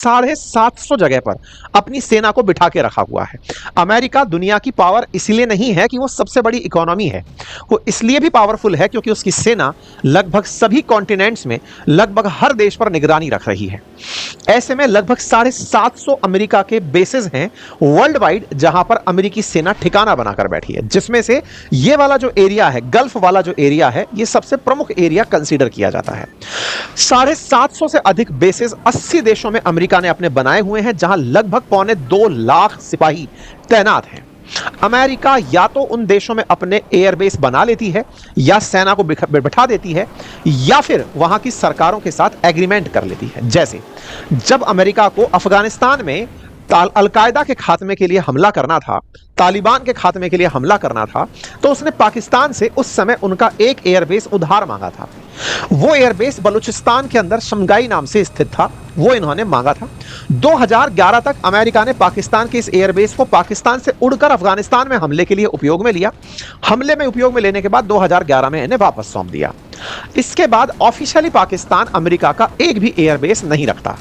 750 जगह पर अपनी सेना को बिठा के रखा हुआ है। अमेरिका दुनिया की पावर इसलिए नहीं है कि वो सबसे बड़ी इकोनॉमी है, वो इसलिए भी पावरफुल है क्योंकि उसकी सेना लगभग सभी कॉन्टिनेंट्स में लगभग हर देश पर निगरानी रख रही है। ऐसे में लगभग 750 अमेरिका के बेसेस हैं वर्ल्ड वाइड जहां पर अमेरिकी सेना ठिकाना बनाकर बैठी है, जिसमें से ये वाला जो एरिया है, गल्फ वाला जो एरिया है, ये सबसे प्रमुख एरिया कंसीडर किया जाता है। 750 से अधिक बेसेस 80 देशों में अमेरिका ने अपने बनाए हुए हैं, जहां लगभग 2.25 लाख सिपाही तैनात हैं। अमेरिका या तो उन देशों में अपने एयरबेस बना लेती है या सेना को बिठा देती है, या फिर वहां की सरकारों के साथ एग्रीमेंट कर लेती है। जैसे जब अमेरिका को अफगानिस्तान में अलकायदा के खात्मे के लिए हमला करना था, तालिबान के खात्मे के लिए हमला करना था, तो उसने पाकिस्तान से उस समय उनका एक एयरबेस उधार मांगा था। वो एयरबेस बलूचिस्तान के अंदर शमगाई नाम से स्थित था, वो इन्होंने मांगा था। 2011 तक अमेरिका ने पाकिस्तान के इस एयरबेस को पाकिस्तान से उड़कर अफगानिस्तान में हमले के लिए उपयोग में लिया। हमले में उपयोग में लेने के बाद 2011 में इन्हें वापस सौंप दिया। इसके बाद ऑफिशियली पाकिस्तान अमेरिका का एक भी एयरबेस नहीं रखता।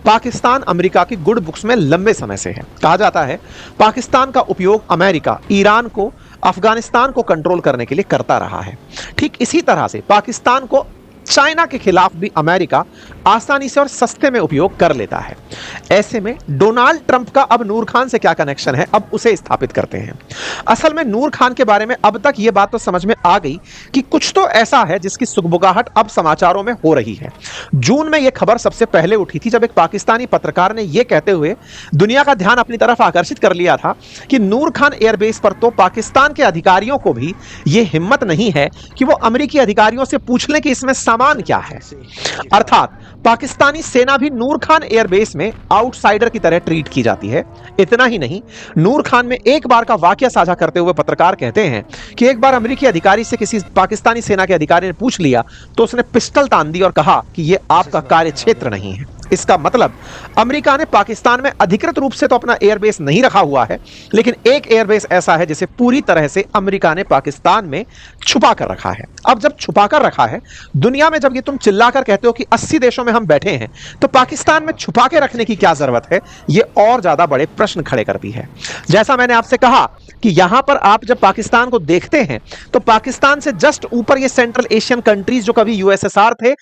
पाकिस्तान अमेरिका की गुड बुक्स में लंबे समय से है। कहा जाता है पाकिस्तान का उपयोग अमेरिका ईरान को, अफगानिस्तान को कंट्रोल करने के लिए करता रहा है। ठीक इसी तरह से पाकिस्तान को चाइना के खिलाफ भी अमेरिका आसानी से और सस्ते में उपयोग कर लेता है। ऐसे में डोनाल्ड ट्रंप का अब नूर खान से क्या कनेक्शन है, अब उसे स्थापित करते हैं। असल में नूर खान के बारे में अब तक यह बात तो समझ में आ गई कि कुछ तो ऐसा है जिसकी सुगबुगाहट अब समाचारों में हो रही है। जून में यह खबर सबसे पहले उठी थी जब एक पाकिस्तानी पत्रकार ने यह कहते हुए दुनिया का ध्यान अपनी तरफ आकर्षित कर लिया था कि नूर खान एयरबेस पर तो पाकिस्तान के अधिकारियों को भी यह हिम्मत नहीं है कि वो अमेरिकी अधिकारियों से पूछ लें कि इसमें सामान क्या है। अर्थात पाकिस्तानी सेना भी नूर खान एयरबेस में आउटसाइडर की तरह ट्रीट की जाती है। इतना ही नहीं, नूर खान में एक बार का वाकया साझा करते हुए पत्रकार कहते हैं कि एक बार अमेरिकी अधिकारी से किसी पाकिस्तानी सेना के अधिकारी ने पूछ लिया तो उसने पिस्टल तान दी और कहा कि यह आपका कार्य क्षेत्र नहीं है। इसका मतलब अमेरिका ने पाकिस्तान में अधिकृत रूप से तो अपना एयरबेस नहीं रखा हुआ है, लेकिन एक एयरबेस ऐसा है जिसे पूरी तरह से अमेरिका ने पाकिस्तान में छुपा कर रखा है। अब जब छुपा कर रखा है, दुनिया में जब ये तुम चिल्लाकर कहते हो कि 80 देशों में हम बैठे हैं, तो पाकिस्तान में छुपा के रखने की क्या जरूरत है, ये और ज्यादा बड़े प्रश्न खड़े करती है। जैसा मैंने आपसे कहा कि यहां पर आप जब पाकिस्तान को देखते हैं तो पाकिस्तान से जस्ट ऊपर ये सेंट्रल एशियन कंट्रीज जो कभी यूएसएसआर थे,